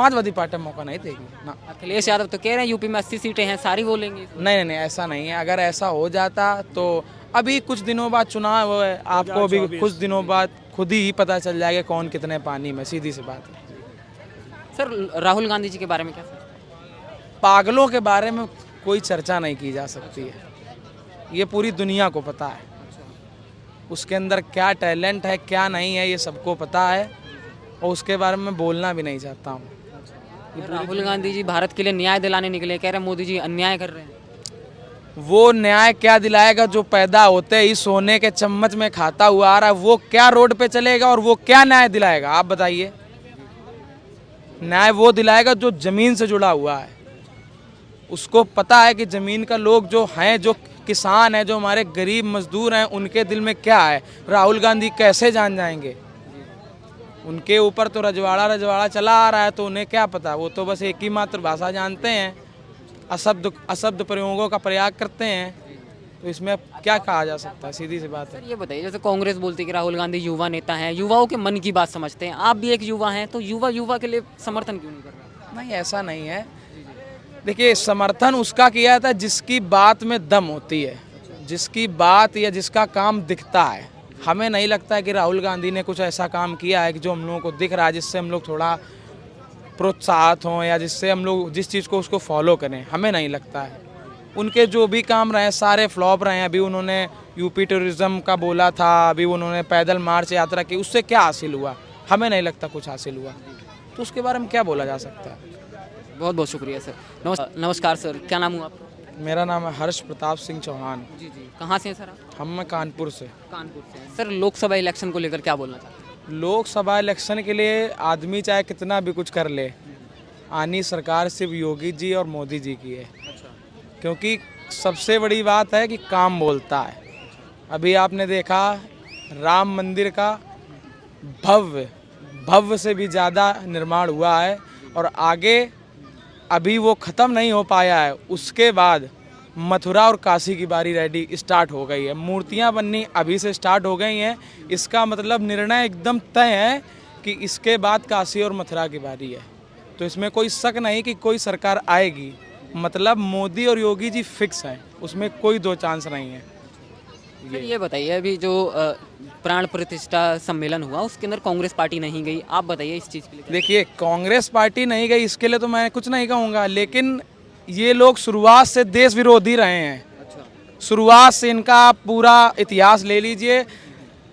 Samajwadi party मौका नहीं देगी ना। अखिलेश यादव तो कह रहे हैं यूपी में 80 सीटें हैं, सारी वो लेंगे। नहीं, ऐसा नहीं है। अगर ऐसा हो जाता तो अभी कुछ दिनों बाद चुनाव है, आपको भी कुछ दिनों बाद खुद ही पता चल जाएगा कौन कितने पानी में, सीधी सी बात है। सर राहुल गांधी जी के बारे में क्या सोचते हैं? पागलों के बारे में कोई चर्चा नहीं की जा सकती है, ये पूरी दुनिया को पता है। उसके अंदर क्या टैलेंट है क्या नहीं है ये सबको पता है, और उसके बारे में बोलना भी नहीं चाहता हूँ। राहुल गांधी जी भारत के लिए न्याय दिलाने निकले, कह रहे हैं मोदी जी अन्याय कर रहे हैं। वो न्याय क्या दिलाएगा जो पैदा होते ही सोने के चम्मच में खाता हुआ आ रहा है? वो क्या रोड पे चलेगा और वो क्या न्याय दिलाएगा? आप बताइए। न्याय वो दिलाएगा जो जमीन से जुड़ा हुआ है, उसको पता है कि जमीन का लोग जो हैं, जो किसान हैं, जो हमारे गरीब मजदूर हैं, उनके दिल में क्या है। राहुल गांधी कैसे जान जाएंगे? उनके ऊपर तो रजवाड़ा चला आ रहा है, तो उन्हें क्या पता। वो तो बस एक ही मात्र भाषा जानते हैं, अशब्द प्रयोगों का प्रयाग करते हैं, तो इसमें अब क्या कहा जा सकता है, सीधी सी बात है। सर ये बताइए, जैसे कांग्रेस बोलती है कि राहुल गांधी युवा नेता हैं, युवाओं के मन की बात समझते हैं, आप भी एक युवा हैं, तो युवा के लिए समर्थन क्यों नहीं कर रहे? नहीं, ऐसा नहीं है। देखिए, समर्थन उसका किया जाता है जिसकी बात में दम होती है, जिसकी बात या जिसका काम दिखता है। हमें नहीं लगता है कि राहुल गांधी ने कुछ ऐसा काम किया है कि जो हम लोगों को दिख रहा है, जिससे हम लोग थोड़ा प्रोत्साहित हों या जिससे हम लोग जिस चीज़ को उसको फॉलो करें, हमें नहीं लगता है। उनके जो भी काम रहे सारे फ्लॉप रहे हैं। अभी उन्होंने यूपी टूरिज्म का बोला था, अभी उन्होंने पैदल मार्च यात्रा की, उससे क्या हासिल हुआ? हमें नहीं लगता कुछ हासिल हुआ, तो उसके बारे में क्या बोला जा सकता है। बहुत बहुत शुक्रिया सर। नमस्कार सर, क्या नाम हुआ आपका? मेरा नाम है हर्ष प्रताप सिंह चौहान। जी जी, कहाँ से हैं सर आप? हम कानपुर से। कानपुर से हैं। सर लोकसभा इलेक्शन को लेकर क्या बोलना चाहते हैं? लोकसभा इलेक्शन के लिए आदमी चाहे कितना भी कुछ कर ले, आनी सरकार सिर्फ योगी जी और मोदी जी की है। क्योंकि सबसे बड़ी बात है कि काम बोलता है। अभी आपने देखा राम मंदिर का भव्य से भी ज़्यादा निर्माण हुआ है, और आगे अभी वो ख़त्म नहीं हो पाया है। उसके बाद मथुरा और काशी की बारी रेडी स्टार्ट हो गई है, मूर्तियां बननी अभी से स्टार्ट हो गई हैं। इसका मतलब निर्णय एकदम तय है कि इसके बाद काशी और मथुरा की बारी है, तो इसमें कोई शक नहीं कि कोई सरकार आएगी। मतलब मोदी और योगी जी फिक्स हैं, उसमें कोई दो चांस नहीं है। सर ये बताइए, अभी जो प्राण प्रतिष्ठा सम्मेलन हुआ उसके अंदर कांग्रेस पार्टी नहीं गई, आप बताइए इस चीज़ के लिए। देखिए, कांग्रेस पार्टी नहीं गई इसके लिए तो मैं कुछ नहीं कहूँगा, लेकिन ये लोग शुरुआत से देश विरोधी रहे हैं। शुरुआत से इनका आप पूरा इतिहास ले लीजिए।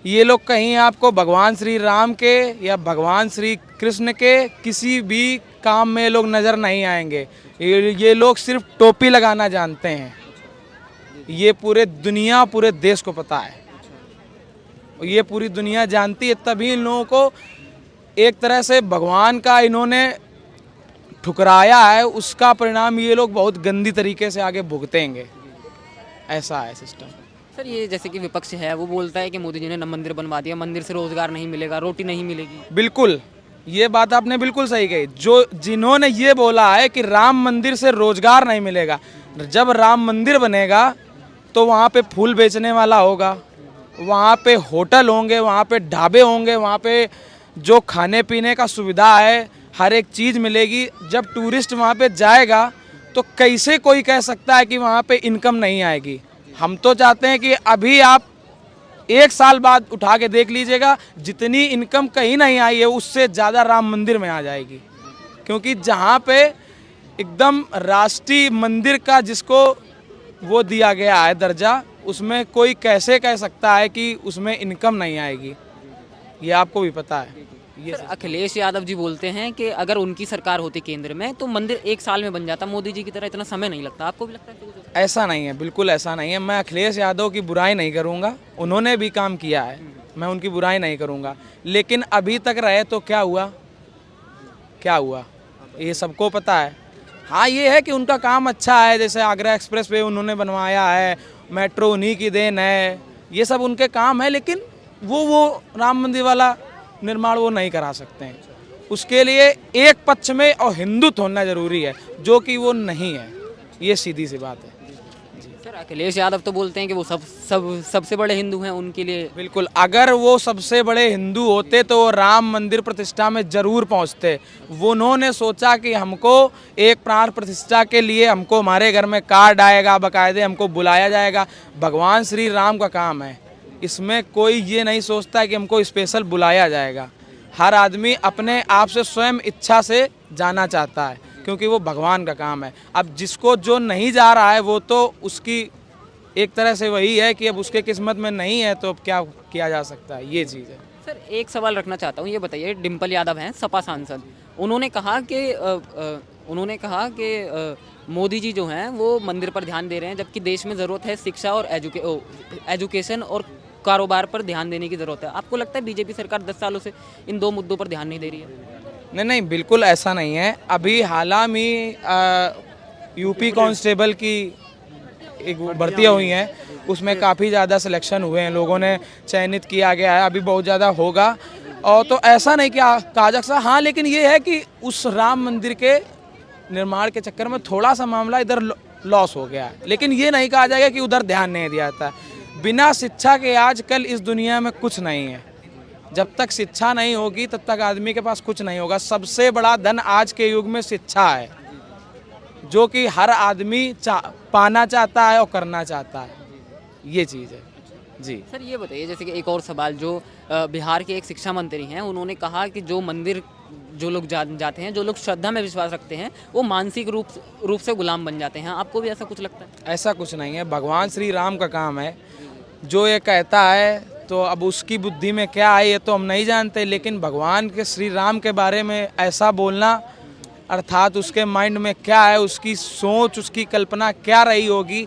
ये लोग कहीं आपको भगवान श्री राम के या भगवान श्री कृष्ण के किसी भी काम में लोग नज़र नहीं आएंगे। ये लोग सिर्फ टोपी लगाना जानते हैं। ये पूरे देश को पता है, ये पूरी दुनिया जानती है। तभी इन लोगों को एक तरह से भगवान का इन्होंने ठुकराया है, उसका परिणाम ये लोग बहुत गंदी तरीके से आगे भुगतेंगे। ऐसा है सिस्टम। सर ये जैसे कि विपक्ष है वो बोलता है कि मोदी जी ने मंदिर बनवा दिया, मंदिर से रोजगार नहीं मिलेगा, रोटी नहीं मिलेगी। बिल्कुल, ये बात आपने बिल्कुल सही कही। जिन्होंने ये बोला है कि राम मंदिर से रोजगार नहीं मिलेगा, जब राम मंदिर बनेगा तो वहाँ पे फूल बेचने वाला होगा, वहाँ पे होटल होंगे, वहाँ पे ढाबे होंगे, वहाँ पे जो खाने पीने का सुविधा है हर एक चीज़ मिलेगी। जब टूरिस्ट वहाँ पे जाएगा तो कैसे कोई कह सकता है कि वहाँ पे इनकम नहीं आएगी। हम तो चाहते हैं कि अभी आप 1 साल बाद उठा के देख लीजिएगा, जितनी इनकम कहीं नहीं आई है उससे ज़्यादा राम मंदिर में आ जाएगी। क्योंकि जहाँ पे एकदम राष्ट्रीय मंदिर का जिसको वो दिया गया है दर्जा, उसमें कोई कैसे कह सकता है कि उसमें इनकम नहीं आएगी। ये आपको भी पता है। ये सर अखिलेश यादव जी बोलते हैं कि अगर उनकी सरकार होती केंद्र में तो मंदिर 1 साल में बन जाता, मोदी जी की तरह इतना समय नहीं लगता। आपको भी लगता है? ऐसा नहीं है, बिल्कुल ऐसा नहीं है। मैं अखिलेश यादव की बुराई नहीं करूंगा, उन्होंने भी काम किया है, मैं उनकी बुराई नहीं करूंगा। लेकिन अभी तक रहे तो क्या हुआ, ये सबको पता है। हाँ, ये है कि उनका काम अच्छा है, जैसे आगरा एक्सप्रेस वे उन्होंने बनवाया है, मेट्रो उन्हीं की देन है, ये सब उनके काम है। लेकिन वो राम मंदिर वाला निर्माण वो नहीं करा सकते हैं। उसके लिए एक पक्ष में और हिंदुत्व होना जरूरी है, जो कि वो नहीं है। ये सीधी सी बात है। सर अखिलेश यादव तो बोलते हैं कि वो सबसे बड़े हिंदू हैं, उनके लिए बिल्कुल, अगर वो सबसे बड़े हिंदू होते तो वो राम मंदिर प्रतिष्ठा में जरूर पहुंचते। वो उन्होंने सोचा कि हमको एक प्राण प्रतिष्ठा के लिए हमको हमारे घर में कार्ड आएगा, बाकायदे हमको बुलाया जाएगा। भगवान श्री राम का काम है, इसमें कोई ये नहीं सोचता कि हमको स्पेशल बुलाया जाएगा। हर आदमी अपने आप से स्वयं इच्छा से जाना चाहता है, क्योंकि वो भगवान का काम है। अब जिसको जो नहीं जा रहा है वो तो उसकी एक तरह से वही है कि अब उसके किस्मत में नहीं है, तो अब क्या किया जा सकता है, ये चीज़ है। सर एक सवाल रखना चाहता हूँ, ये बताइए, डिम्पल यादव हैं सपा सांसद, उन्होंने कहा कि मोदी जी जो हैं वो मंदिर पर ध्यान दे रहे हैं, जबकि देश में ज़रूरत है शिक्षा और एजुकेशन और कारोबार पर ध्यान देने की ज़रूरत है। आपको लगता है बीजेपी सरकार 10 सालों से इन दो मुद्दों पर ध्यान नहीं दे रही है? नहीं, बिल्कुल ऐसा नहीं है। अभी हाल में यूपी कांस्टेबल की एक भर्तियाँ हुई हैं, उसमें काफ़ी ज़्यादा सिलेक्शन हुए हैं, लोगों ने चयनित किया गया है, अभी बहुत ज़्यादा होगा। और तो ऐसा नहीं कि कहा जा सकता, हाँ, लेकिन ये है कि उस राम मंदिर के निर्माण के चक्कर में थोड़ा सा मामला इधर लॉस हो गया है, लेकिन ये नहीं कहा जाएगा कि उधर ध्यान नहीं दिया जाता। बिना शिक्षा के आजकल इस दुनिया में कुछ नहीं है। जब तक शिक्षा नहीं होगी तब तक आदमी के पास कुछ नहीं होगा। सबसे बड़ा धन आज के युग में शिक्षा है, जो कि हर आदमी पाना चाहता है और करना चाहता है, ये चीज़ है जी। सर ये बताइए, जैसे कि एक और सवाल, जो बिहार के एक शिक्षा मंत्री हैं, उन्होंने कहा कि जो मंदिर जो लोग जाते हैं, जो लोग श्रद्धा में विश्वास रखते हैं, वो मानसिक रूप से गुलाम बन जाते हैं। आपको भी ऐसा कुछ लगता है? ऐसा कुछ नहीं है, भगवान श्री राम का काम है, जो ये कहता है, तो अब उसकी बुद्धि में क्या है ये तो हम नहीं जानते, लेकिन भगवान के श्री राम के बारे में ऐसा बोलना, अर्थात उसके माइंड में क्या है, उसकी सोच, उसकी कल्पना क्या रही होगी,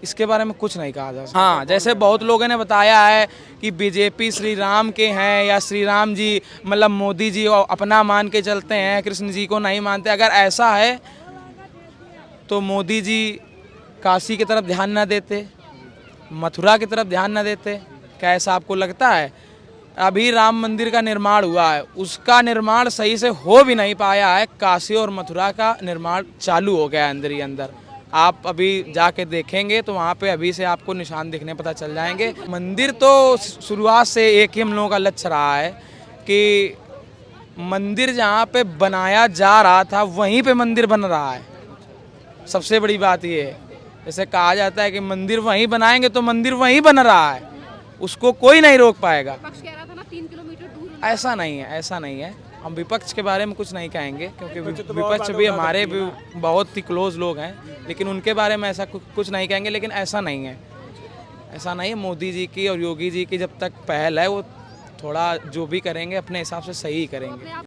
इसके बारे में कुछ नहीं कहा जा सकता। हाँ, जैसे बहुत लोगों ने बताया है कि बीजेपी श्री राम के हैं, या श्री राम जी मतलब मोदी जी अपना मान के चलते हैं, कृष्ण जी को नहीं मानते। अगर ऐसा है तो मोदी जी काशी की तरफ ध्यान ना देते, मथुरा की तरफ ध्यान न देते, क्या ऐसा आपको लगता है? अभी राम मंदिर का निर्माण हुआ है, उसका निर्माण सही से हो भी नहीं पाया है। काशी और मथुरा का निर्माण चालू हो गया है अंदर ही अंदर। आप अभी जाके देखेंगे तो वहाँ पे अभी से आपको निशान दिखने पता चल जाएंगे। मंदिर तो शुरुआत से एक ही हम लोगों का लक्ष्य रहा है कि मंदिर जहाँ पे बनाया जा रहा था वहीं पे मंदिर बन रहा है। सबसे बड़ी बात ये है, जैसे कहा जाता है कि मंदिर वहीं बनाएंगे तो मंदिर वहीं बन रहा है, उसको कोई नहीं रोक पाएगा। विपक्ष कह रहा था ना 3 किलोमीटर दूर। ऐसा नहीं है, ऐसा नहीं है। हम विपक्ष के बारे में कुछ नहीं कहेंगे, क्योंकि विपक्ष भी हमारे भी बहुत ही क्लोज लोग हैं, लेकिन उनके बारे में ऐसा कुछ नहीं कहेंगे। लेकिन ऐसा नहीं है, ऐसा नहीं है। मोदी जी की और योगी जी की जब तक पहल है, वो थोड़ा जो भी करेंगे अपने हिसाब से सही करेंगे।